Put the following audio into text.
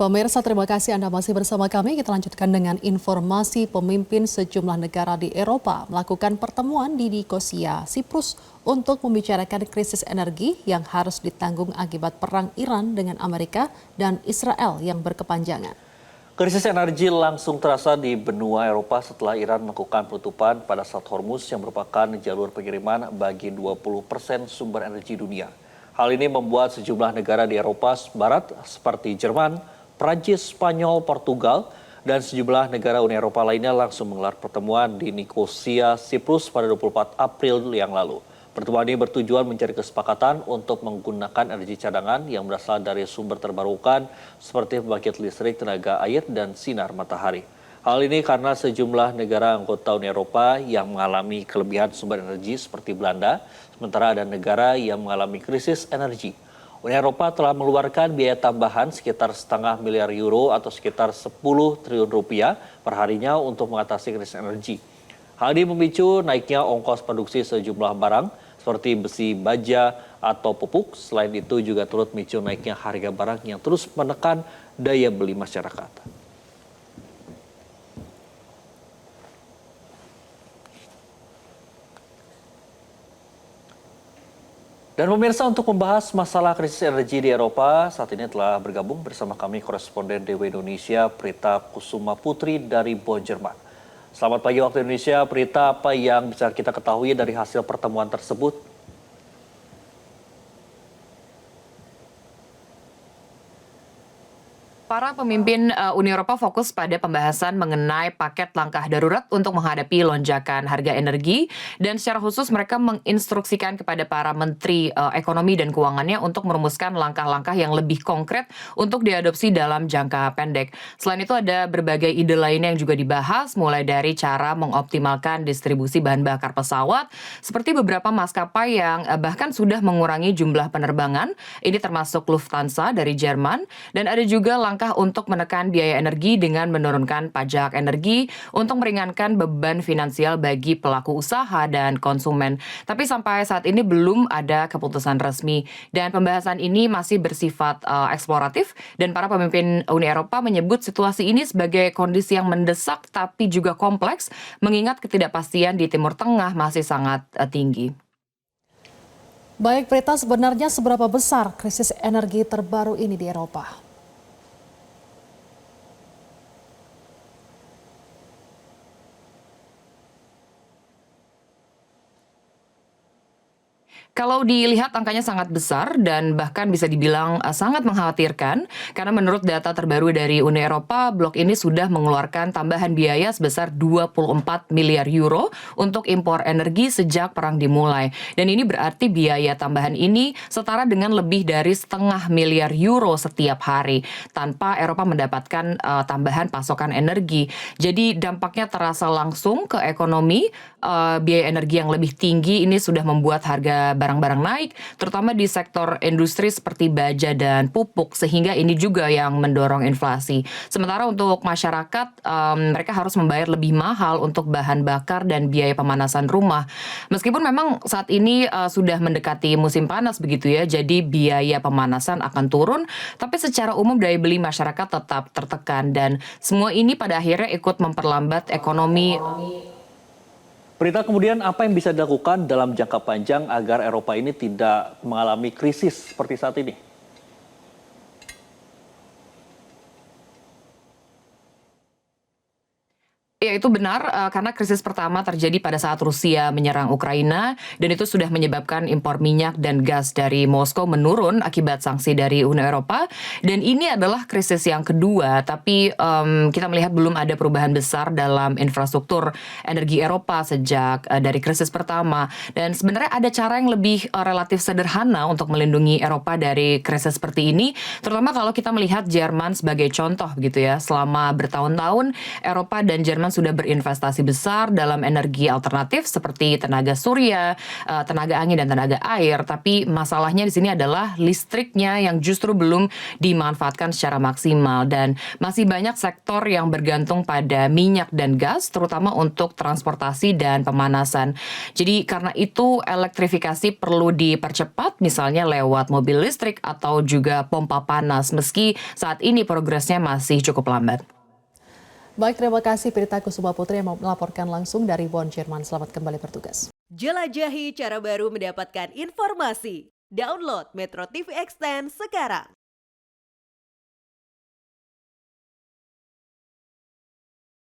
Pemirsa, terima kasih Anda masih bersama kami. Kita lanjutkan dengan informasi pemimpin sejumlah negara di Eropa melakukan pertemuan di Nikosia, Siprus untuk membicarakan krisis energi yang harus ditanggung akibat perang Iran dengan Amerika dan Israel yang berkepanjangan. Krisis energi langsung terasa di benua Eropa setelah Iran melakukan penutupan pada Strait Hormuz yang merupakan jalur pengiriman bagi 20% sumber energi dunia. Hal ini membuat sejumlah negara di Eropa Barat seperti Jerman, Prancis, Spanyol, Portugal, dan sejumlah negara Uni Eropa lainnya langsung menggelar pertemuan di Nikosia, Siprus pada 24 April yang lalu. Pertemuan ini bertujuan mencari kesepakatan untuk menggunakan energi cadangan yang berasal dari sumber terbarukan seperti pembangkit listrik, tenaga air, dan sinar matahari. Hal ini karena sejumlah negara anggota Uni Eropa yang mengalami kelebihan sumber energi seperti Belanda, sementara ada negara yang mengalami krisis energi. Uni Eropa telah mengeluarkan biaya tambahan sekitar setengah miliar euro atau sekitar 10 triliun rupiah per harinya untuk mengatasi krisis energi. Hal ini memicu naiknya ongkos produksi sejumlah barang seperti besi baja atau pupuk. Selain itu juga turut memicu naiknya harga barang yang terus menekan daya beli masyarakat. Dan pemirsa, untuk membahas masalah krisis energi di Eropa, saat ini telah bergabung bersama kami koresponden DW Indonesia Prita Kusuma Putri dari Bonn, Jerman. Selamat pagi waktu Indonesia, Prita, apa yang bisa kita ketahui dari hasil pertemuan tersebut? Para pemimpin Uni Eropa fokus pada pembahasan mengenai paket langkah darurat untuk menghadapi lonjakan harga energi, dan secara khusus mereka menginstruksikan kepada para menteri ekonomi dan keuangannya untuk merumuskan langkah-langkah yang lebih konkret untuk diadopsi dalam jangka pendek. Selain itu ada berbagai ide lainnya yang juga dibahas, mulai dari cara mengoptimalkan distribusi bahan bakar pesawat, seperti beberapa maskapai yang bahkan sudah mengurangi jumlah penerbangan, ini termasuk Lufthansa dari Jerman, dan ada juga langkah untuk menekan biaya energi dengan menurunkan pajak energi untuk meringankan beban finansial bagi pelaku usaha dan konsumen. Tapi sampai saat ini belum ada keputusan resmi, dan pembahasan ini masih bersifat eksploratif, dan para pemimpin Uni Eropa menyebut situasi ini sebagai kondisi yang mendesak tapi juga kompleks, mengingat ketidakpastian di Timur Tengah masih sangat tinggi. Baik Prita, sebenarnya seberapa besar krisis energi terbaru ini di Eropa? Kalau dilihat angkanya sangat besar dan bahkan bisa dibilang sangat mengkhawatirkan, karena menurut data terbaru dari Uni Eropa, blok ini sudah mengeluarkan tambahan biaya sebesar 24 miliar euro untuk impor energi sejak perang dimulai. Dan ini berarti biaya tambahan ini setara dengan lebih dari setengah miliar euro setiap hari, tanpa Eropa mendapatkan tambahan pasokan energi. Jadi dampaknya terasa langsung ke ekonomi. Biaya energi yang lebih tinggi ini sudah membuat harga barang-barang naik, terutama di sektor industri seperti baja dan pupuk, sehingga ini juga yang mendorong inflasi. Sementara untuk masyarakat, mereka harus membayar lebih mahal untuk bahan bakar dan biaya pemanasan rumah. Meskipun memang saat ini sudah mendekati musim panas begitu ya, jadi biaya pemanasan akan turun, tapi secara umum daya beli masyarakat tetap tertekan, dan semua ini pada akhirnya ikut memperlambat ekonomi. Prita, kemudian apa yang bisa dilakukan dalam jangka panjang agar Eropa ini tidak mengalami krisis seperti saat ini? Ya, itu benar, karena krisis pertama terjadi pada saat Rusia menyerang Ukraina, dan itu sudah menyebabkan impor minyak dan gas dari Moskow menurun akibat sanksi dari Uni Eropa. Dan ini adalah krisis yang kedua, tapi kita melihat belum ada perubahan besar dalam infrastruktur energi Eropa sejak dari krisis pertama. Dan sebenarnya ada cara yang lebih relatif sederhana untuk melindungi Eropa dari krisis seperti ini, terutama kalau kita melihat Jerman sebagai contoh gitu ya. Selama bertahun-tahun, Eropa dan Jerman sudah berinvestasi besar dalam energi alternatif seperti tenaga surya, tenaga angin dan tenaga air, tapi masalahnya di sini adalah listriknya yang justru belum dimanfaatkan secara maksimal dan masih banyak sektor yang bergantung pada minyak dan gas terutama untuk transportasi dan pemanasan. Jadi karena itu elektrifikasi perlu dipercepat misalnya lewat mobil listrik atau juga pompa panas meski saat ini progresnya masih cukup lambat. Baik, terima kasih Prita Kusuma Putri yang melaporkan langsung dari Bonn, Jerman. Selamat kembali bertugas. Jelajahi cara baru mendapatkan informasi. Download Metro TV Extend sekarang.